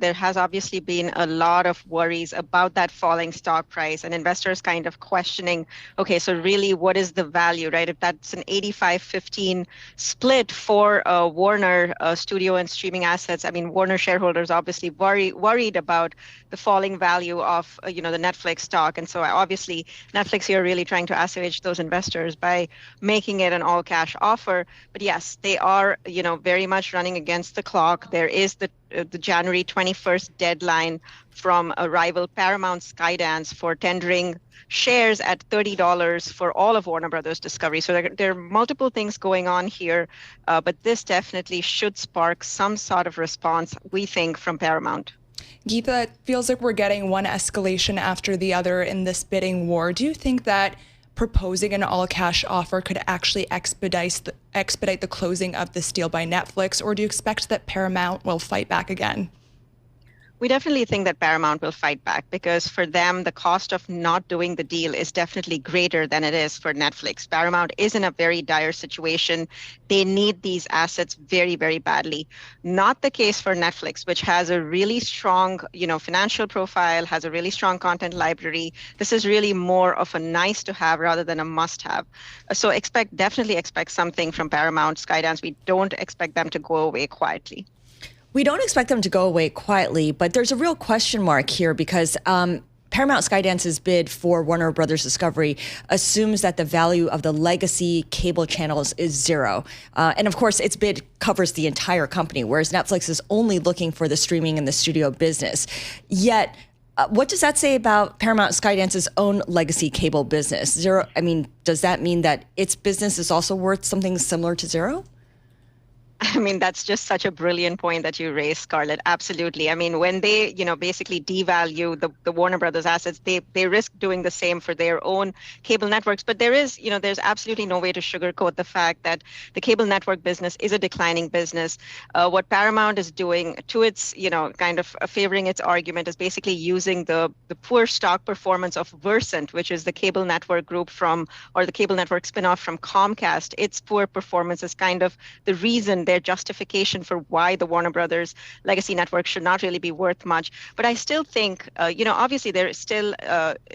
there has obviously been a lot of worries about that falling stock price and investors kind of questioning, okay, so really what is the value, right? If that's an 85-15 split for Warner studio and streaming assets, I mean, Warner shareholders obviously worried about the falling value of, the Netflix stock. And so obviously Netflix here really trying to assuage those investors by making it an all cash offer. But yes, they are, very much running against the clock. There is the January 21st deadline from a rival Paramount Skydance for tendering shares at $30 for all of Warner Brothers Discovery. So there are multiple things going on here, but this definitely should spark some sort of response, we think, from Paramount. Geetha, it feels like we're getting one escalation after the other in this bidding war. Do you think that proposing an all-cash offer could actually expedite the closing of this deal by Netflix, or do you expect that Paramount will fight back again? We definitely think that Paramount will fight back because for them, the cost of not doing the deal is definitely greater than it is for Netflix. Paramount is in a very dire situation. They need these assets very, very badly. Not the case for Netflix, which has a really strong, financial profile, has a really strong content library. This is really more of a nice to have rather than a must have. So definitely expect something from Paramount Skydance. We don't expect them to go away quietly. We don't expect them to go away quietly, but there's a real question mark here because Paramount Skydance's bid for Warner Brothers Discovery assumes that the value of the legacy cable channels is zero. And of course, its bid covers the entire company, whereas Netflix is only looking for the streaming and the studio business. Yet, what does that say about Paramount Skydance's own legacy cable business? Zero. I mean, does that mean that its business is also worth something similar to zero? I mean, that's just such a brilliant point that you raised, Scarlett. Absolutely. I mean, when they, basically devalue the Warner Brothers assets, they risk doing the same for their own cable networks. But there's absolutely no way to sugarcoat the fact that the cable network business is a declining business. What Paramount is doing to its, kind of favoring its argument is basically using the poor stock performance of Versant, which is the cable network group or the cable network spinoff from Comcast. Its poor performance is kind of the reason their justification for why the Warner Brothers legacy network should not really be worth much. But I still think, obviously there is still,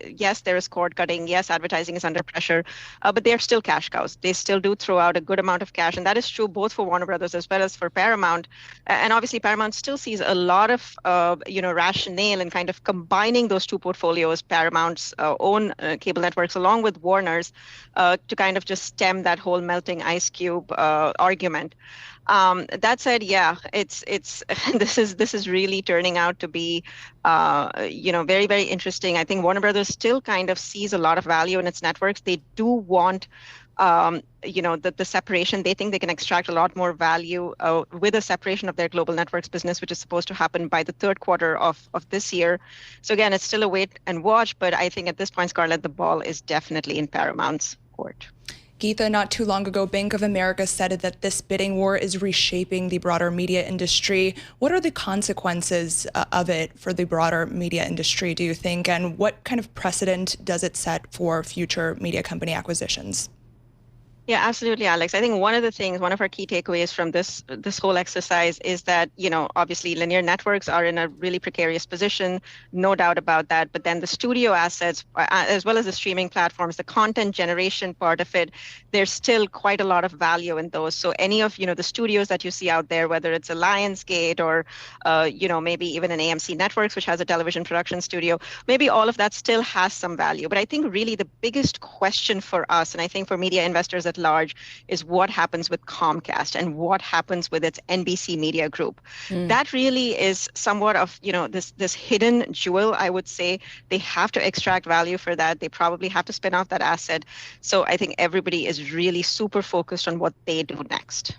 yes, there is cord cutting. Yes, advertising is under pressure, but they're still cash cows. They still do throw out a good amount of cash. And that is true both for Warner Brothers as well as for Paramount. And obviously Paramount still sees a lot of, rationale in kind of combining those two portfolios, Paramount's own cable networks along with Warner's, to kind of just stem that whole melting ice cube argument. That said, yeah, it's this is really turning out to be, very, very interesting. I think Warner Brothers still kind of sees a lot of value in its networks. They do want, the separation. They think they can extract a lot more value with a separation of their global networks business, which is supposed to happen by the third quarter of this year. So again, it's still a wait and watch, but I think at this point, Scarlett, the ball is definitely in Paramount's court. Geetha, not too long ago, Bank of America said that this bidding war is reshaping the broader media industry. What are the consequences of it for the broader media industry, do you think? And what kind of precedent does it set for future media company acquisitions? Yeah, absolutely, Alex. I think one of our key takeaways from this whole exercise is that, obviously linear networks are in a really precarious position, no doubt about that. But then the studio assets, as well as the streaming platforms, the content generation part of it, there's still quite a lot of value in those. So any of, the studios that you see out there, whether it's a Lionsgate or, maybe even an AMC Networks, which has a television production studio, maybe all of that still has some value. But I think really the biggest question for us, and I think for media investors at large, is what happens with Comcast and what happens with its NBC Media Group. That really is somewhat of, this hidden jewel, I would say. They have to extract value for that. They probably have to spin off that asset. So I think everybody is really super focused on what they do next.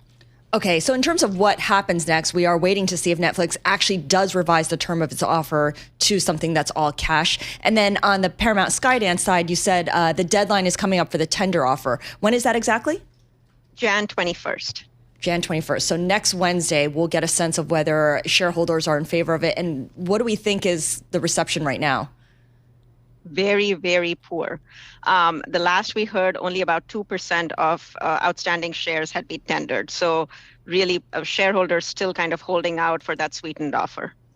Okay, so in terms of what happens next, we are waiting to see if Netflix actually does revise the term of its offer to something that's all cash. And then on the Paramount Skydance side, you said the deadline is coming up for the tender offer. When is that exactly? Jan 21st. Jan 21st. So next Wednesday, we'll get a sense of whether shareholders are in favor of it. And what do we think is the reception right now? Very, very poor. The last we heard, only about 2% of outstanding shares had been tendered. So really, shareholders still kind of holding out for that sweetened offer.